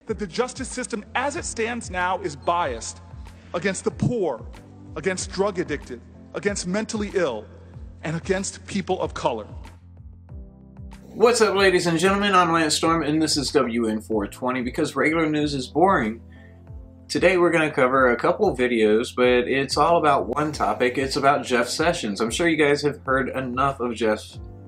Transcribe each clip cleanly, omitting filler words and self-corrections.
that the justice system as it stands now is biased against the poor, against drug addicted, against mentally ill, and against people of color. What's up, ladies and gentlemen? I'm Lance Storm, and this is WN420. Because regular news is boring, today we're going to cover a couple videos, but it's all about one topic. It's about Jeff Sessions. I'm sure you guys have heard enough of Jeff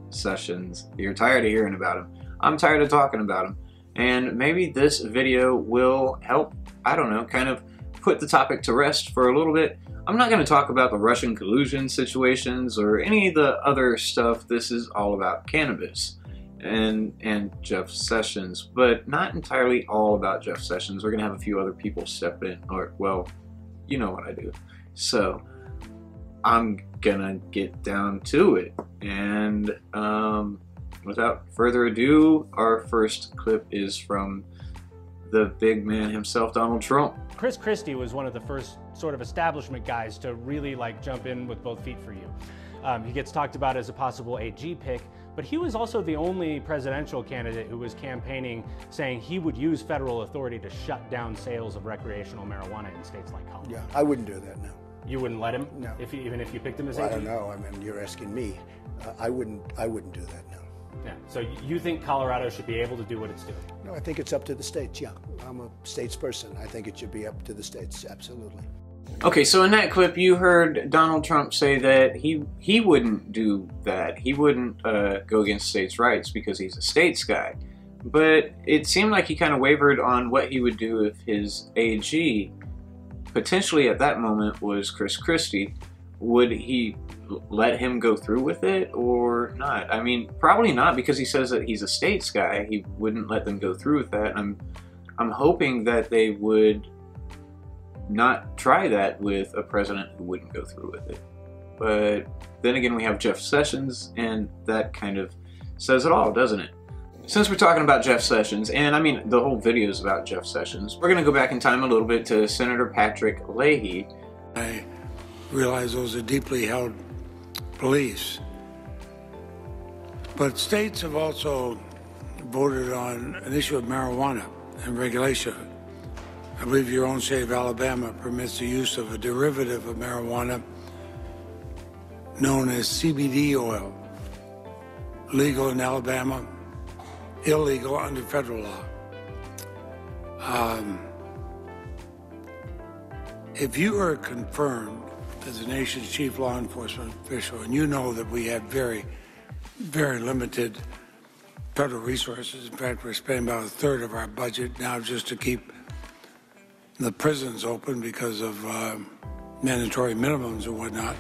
Sessions. You're tired of hearing about him. I'm tired of talking about him. And maybe this video will help, I don't know, kind of put the topic to rest for a little bit. I'm not going to talk about the Russian collusion situations or any of the other stuff. This is all about cannabis and Jeff Sessions, but not entirely all about Jeff Sessions. We're going to have a few other people step in, or, well, you know what I do. So I'm going to get down to it. And without further ado, our first clip is from the big man himself, Donald Trump. Chris Christie was one of the first sort of establishment guys to really jump in with both feet for you. He gets talked about as a possible AG pick, but he was also the only presidential candidate who was campaigning saying he would use federal authority to shut down sales of recreational marijuana in states like Colorado. Yeah, I wouldn't do that, no. You wouldn't let him? No. Even if you picked him as Well, AG? I don't know. I mean, you're asking me. I wouldn't do that, no. Yeah. So you think Colorado should be able to do what it's doing? No, I think it's up to the states, yeah. I'm a states person. I think it should be up to the states, absolutely. Okay, so in that clip you heard Donald Trump say that he wouldn't do that. He wouldn't go against states' rights because he's a states guy. But it seemed like he kind of wavered on what he would do if his AG, potentially at that moment, was Chris Christie. Would he let him go through with it or not? I mean, probably not, because he says that he's a states guy. He wouldn't let them go through with that. I'm hoping that they would not try that with a president who wouldn't go through with it. But then again, we have Jeff Sessions, and that kind of says it all, doesn't it? Since we're talking about Jeff Sessions, and I mean the whole video is about Jeff Sessions, we're going to go back in time a little bit to Senator Patrick Leahy. I realize those are deeply held beliefs, but states have also voted on an issue of marijuana and regulation. I believe your own state of Alabama permits the use of a derivative of marijuana known as CBD oil, legal in Alabama, illegal under federal law. If you are confirmed as the nation's chief law enforcement official, and you know that we have very, very limited federal resources. In fact, we're spending about a third of our budget now just to keep the prisons open because of mandatory minimums and whatnot.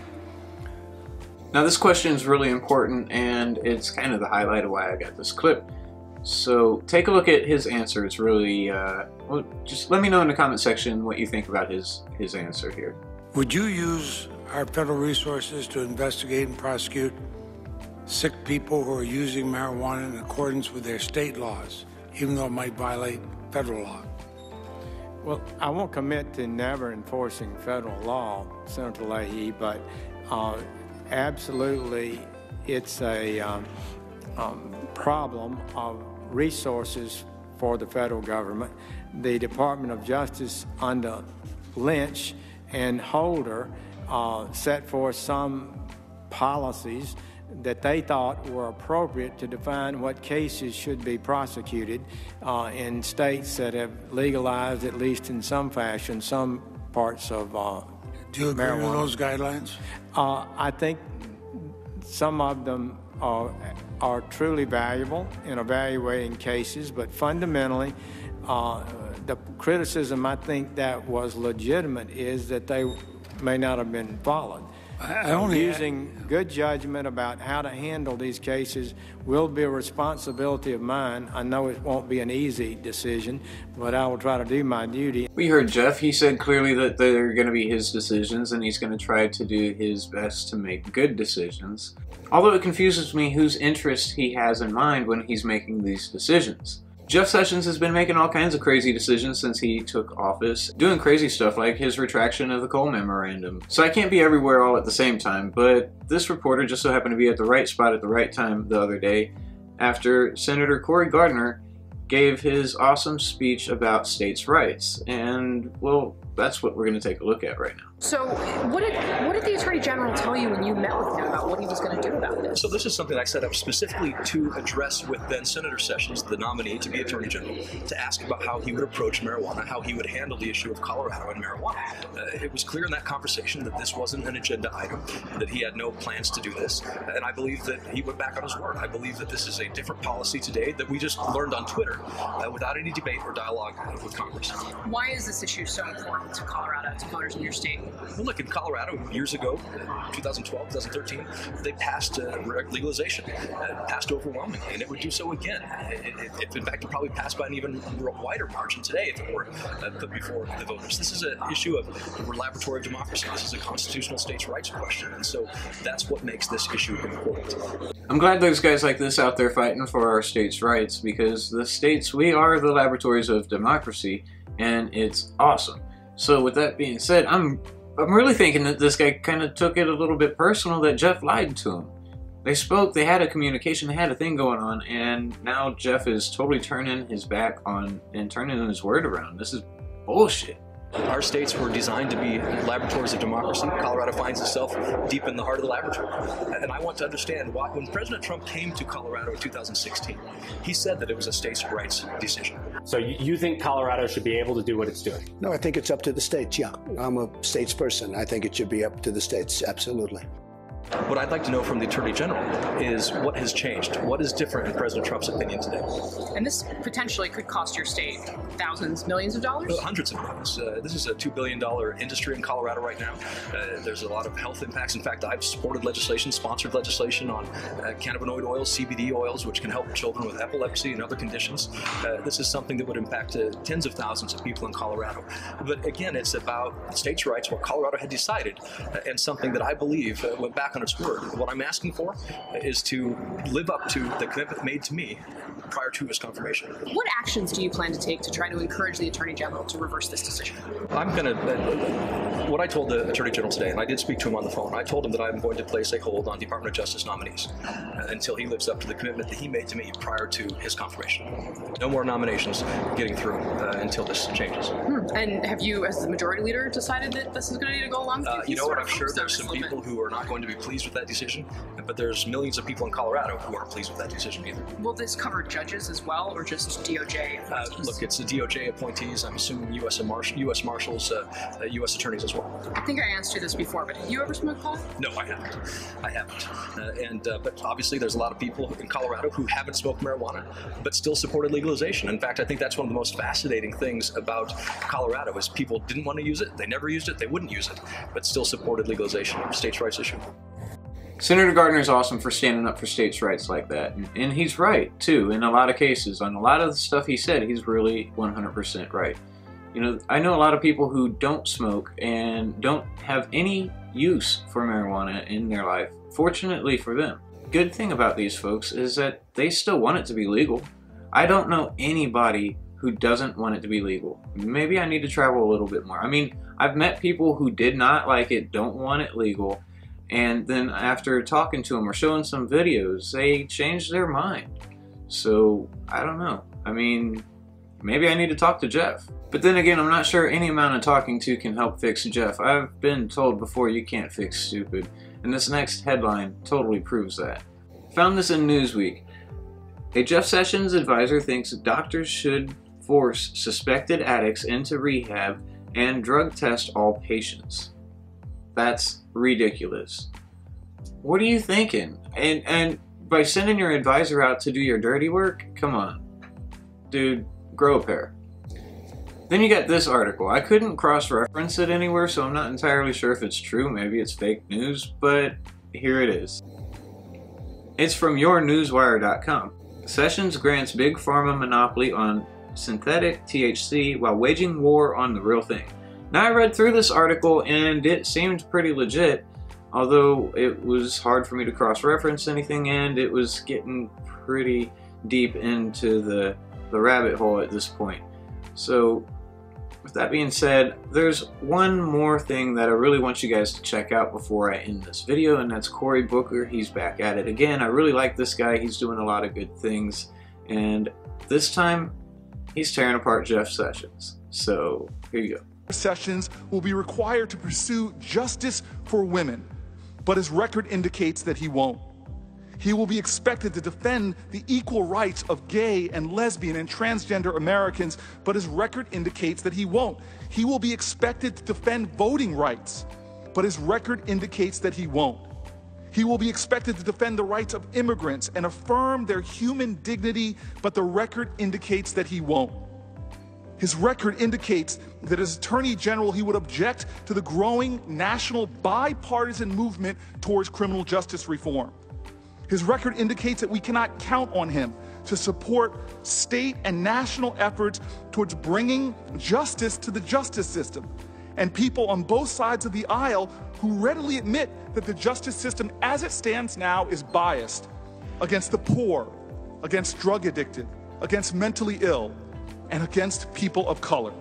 Now this question is really important, and it's kind of the highlight of why I got this clip. So take a look at his answer. It's really, well, just let me know in the comment section what you think about his answer here. Would you use our federal resources to investigate and prosecute sick people who are using marijuana in accordance with their state laws, even though it might violate federal law? Well, I won't commit to never enforcing federal law, Senator Leahy, but absolutely it's a problem of resources for the federal government. The Department of Justice under Lynch and Holder set forth some policies that they thought were appropriate to define what cases should be prosecuted in states that have legalized, at least in some fashion, some parts of Do you agree marijuana. with those guidelines? I think some of them are truly valuable in evaluating cases, but fundamentally, the criticism I think that was legitimate is that they may not have been followed. Using good judgment about how to handle these cases will be a responsibility of mine. I know it won't be an easy decision, but I will try to do my duty. We heard Jeff. He said clearly that they're going to be his decisions, and he's going to try to do his best to make good decisions. Although it confuses me whose interest he has in mind when he's making these decisions. Jeff Sessions has been making all kinds of crazy decisions since he took office, doing crazy stuff like his retraction of the Cole Memorandum. So I can't be everywhere all at the same time, but this reporter just so happened to be at the right spot at the right time the other day after Senator Cory Gardner gave his awesome speech about states' rights. And, well, that's what we're going to take a look at right now. So what did the Attorney General tell you when you met with him about what he was going to do about this? So this is something I set up specifically to address with then Senator Sessions, the nominee to be Attorney General, to ask about how he would approach marijuana, how he would handle the issue of Colorado and marijuana. It was clear in that conversation that this wasn't an agenda item, that he had no plans to do this, and I believe that he went back on his word. I believe that this is a different policy today that we just learned on Twitter without any debate or dialogue with Congress. Why is this issue so important to Colorado, to voters in your state? Well, look, in Colorado, years ago, 2012, 2013, they passed legalization, passed overwhelmingly, and it would do so again. In fact, it probably passed by an even wider margin today if it were put before the voters. This is an issue of laboratory of democracy. This is a constitutional states' rights question, and so that's what makes this issue important. I'm glad there's guys like this out there fighting for our states' rights, because the states, we are the laboratories of democracy, and it's awesome. So with that being said, I'm really thinking that this guy kind of took it a little bit personal that Jeff lied to him. They spoke, they had a communication, they had a thing going on, and now Jeff is totally turning his back on and turning his word around. This is bullshit. Our states were designed to be laboratories of democracy. Colorado finds itself deep in the heart of the laboratory. And I want to understand why, when President Trump came to Colorado in 2016, he said that it was a states' rights decision. So you think Colorado should be able to do what it's doing? No, I think it's up to the states, yeah. I'm a states person. I think it should be up to the states, absolutely. What I'd like to know from the Attorney General is what has changed. What is different in President Trump's opinion today? And this potentially could cost your state thousands, millions of dollars? Hundreds of millions. This is a $2 billion industry in Colorado right now. There's a lot of health impacts. In fact, I've supported legislation, sponsored legislation on cannabinoid oils, CBD oils, which can help children with epilepsy and other conditions. This is something that would impact tens of thousands of people in Colorado. But again, it's about states' rights, what Colorado had decided, and something that I believe went back on its word. What I'm asking for is to live up to the commitment made to me prior to his confirmation. What actions do you plan to take to try to encourage the Attorney General to reverse this decision? I'm going to, what I told the Attorney General today, and I did speak to him on the phone, I told him that I'm going to place a hold on Department of Justice nominees until he lives up to the commitment that he made to me prior to his confirmation. No more nominations getting through until this changes. And have you, as the majority leader, decided that this is going to need to go along with you? You know what, I'm sure there's some people who are not going to be pleased with that decision, but there's millions of people in Colorado who aren't pleased with that decision either. Will this cover judges as well, or just DOJ appointees? Look, it's the DOJ appointees. I'm assuming U.S. Marshals, U.S. attorneys as well. I think I asked you this before, but have you ever smoked pot? No, I haven't. I haven't. But obviously there's a lot of people in Colorado who haven't smoked marijuana, but still supported legalization. In fact, I think that's one of the most fascinating things about Colorado is people didn't want to use it, they never used it, they wouldn't use it, but still supported legalization of a states' rights issue. Senator Gardner is awesome for standing up for states' rights like that. And he's right, too, in a lot of cases. On a lot of the stuff he said, he's really 100% right. You know, I know a lot of people who don't smoke and don't have any use for marijuana in their life. Fortunately for them. Good thing about these folks is that they still want it to be legal. I don't know anybody who doesn't want it to be legal. Maybe I need to travel a little bit more. I mean, I've met people who did not like it, don't want it legal, and then after talking to them or showing some videos, they changed their mind. So, I don't know. I mean, maybe I need to talk to Jeff. But then again, I'm not sure any amount of talking to can help fix Jeff. I've been told before you can't fix stupid. And this next headline totally proves that. Found this in Newsweek. A Jeff Sessions advisor thinks doctors should force suspected addicts into rehab and drug test all patients. That's ridiculous. What are you thinking? And by sending your advisor out to do your dirty work? Come on. Dude, grow a pair. Then you got this article. I couldn't cross-reference it anywhere, so I'm not entirely sure if it's true. Maybe it's fake news, but here it is. It's from yournewswire.com. Sessions grants Big Pharma monopoly on synthetic THC while waging war on the real thing. Now, I read through this article and it seemed pretty legit, although it was hard for me to cross-reference anything and it was getting pretty deep into the rabbit hole at this point. So, with that being said, there's one more thing that I really want you guys to check out before I end this video, and that's Cory Booker. He's back at it again. I really like this guy. He's doing a lot of good things, And this time, he's tearing apart Jeff Sessions. So, here you go. Sessions will be required to pursue justice for women, but his record indicates that he won't. He will be expected to defend the equal rights of gay and lesbian and transgender Americans, but his record indicates that he won't. He will be expected to defend voting rights, but his record indicates that he won't. He will be expected to defend the rights of immigrants and affirm their human dignity, but the record indicates that he won't. His record indicates that as Attorney General, he would object to the growing national bipartisan movement towards criminal justice reform. His record indicates that we cannot count on him to support state and national efforts towards bringing justice to the justice system, and people on both sides of the aisle who readily admit that the justice system as it stands now is biased against the poor, against drug addicted, against mentally ill, and against people of color.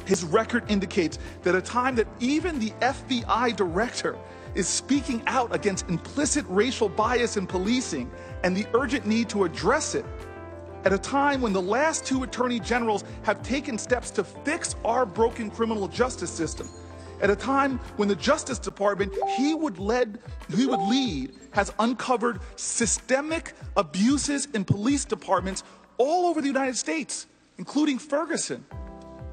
His record indicates that at a time that even the FBI director is speaking out against implicit racial bias in policing and the urgent need to address it, at a time when the last two attorney generals have taken steps to fix our broken criminal justice system, at a time when the Justice Department he would lead has uncovered systemic abuses in police departments all over the United States, including Ferguson,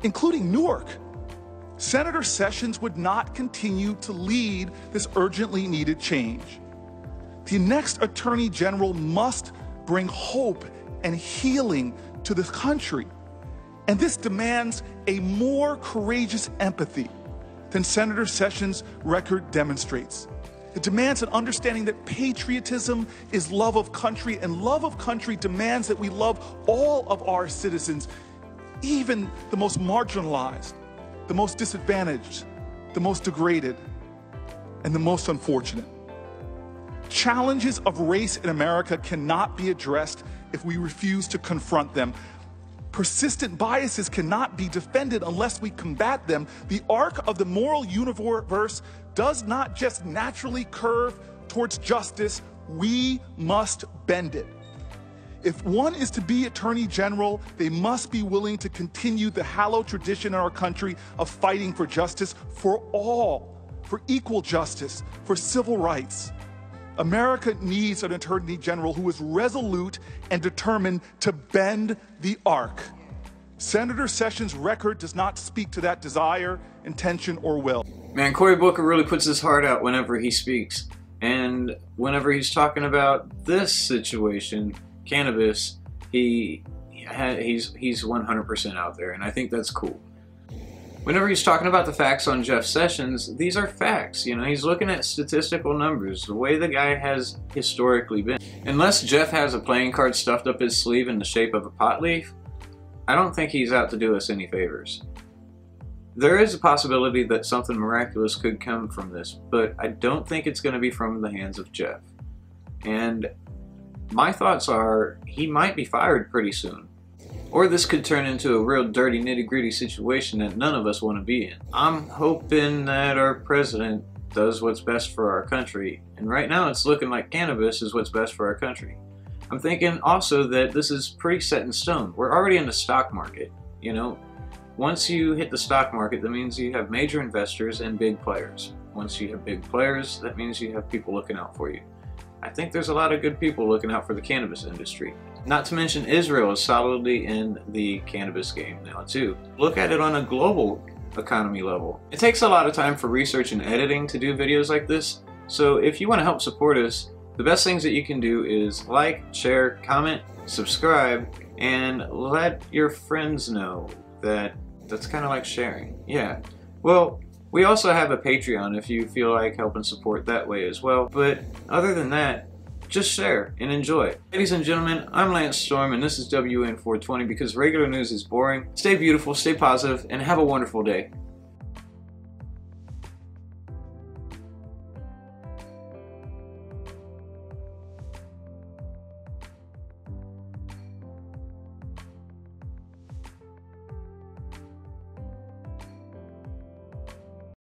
including Newark. Senator Sessions would not continue to lead this urgently needed change. The next Attorney General must bring hope and healing to the country. And this demands a more courageous empathy than Senator Sessions' record demonstrates. It demands an understanding that patriotism is love of country, and love of country demands that we love all of our citizens, even the most marginalized, the most disadvantaged, the most degraded, and the most unfortunate. Challenges of race in America cannot be addressed if we refuse to confront them. Persistent biases cannot be defended unless we combat them. The arc of the moral universe does not just naturally curve towards justice, we must bend it. If one is to be Attorney General, they must be willing to continue the hallowed tradition in our country of fighting for justice for all, for equal justice, for civil rights. America needs an Attorney General who is resolute and determined to bend the arc. Senator Sessions' record does not speak to that desire, intention, or will. Man, Cory Booker really puts his heart out whenever he speaks. And whenever he's talking about this situation, cannabis, he's 100% out there, and I think that's cool. Whenever he's talking about the facts on Jeff Sessions, these are facts. You know, he's looking at statistical numbers, the way the guy has historically been. Unless Jeff has a playing card stuffed up his sleeve in the shape of a pot leaf, I don't think he's out to do us any favors. There is a possibility that something miraculous could come from this, but I don't think it's going to be from the hands of Jeff. And my thoughts are, he might be fired pretty soon. Or this could turn into a real dirty nitty-gritty situation that none of us want to be in. I'm hoping that our president does what's best for our country, and right now it's looking like cannabis is what's best for our country. I'm thinking also that this is pretty set in stone. We're already in the stock market, you know. Once you hit the stock market, that means you have major investors and big players. Once you have big players, that means you have people looking out for you. I think there's a lot of good people looking out for the cannabis industry. Not to mention Israel is solidly in the cannabis game now too. Look at it on a global economy level. It takes a lot of time for research and editing to do videos like this, so if you want to help support us, the best things that you can do is like, share, comment, subscribe, and let your friends know that that's kind of like sharing. Yeah. Well, we also have a Patreon if you feel like helping support that way as well, but other than that, just share and enjoy. Ladies and gentlemen, I'm Lance Storm, and this is WN420 because regular news is boring. Stay beautiful, stay positive, and have a wonderful day.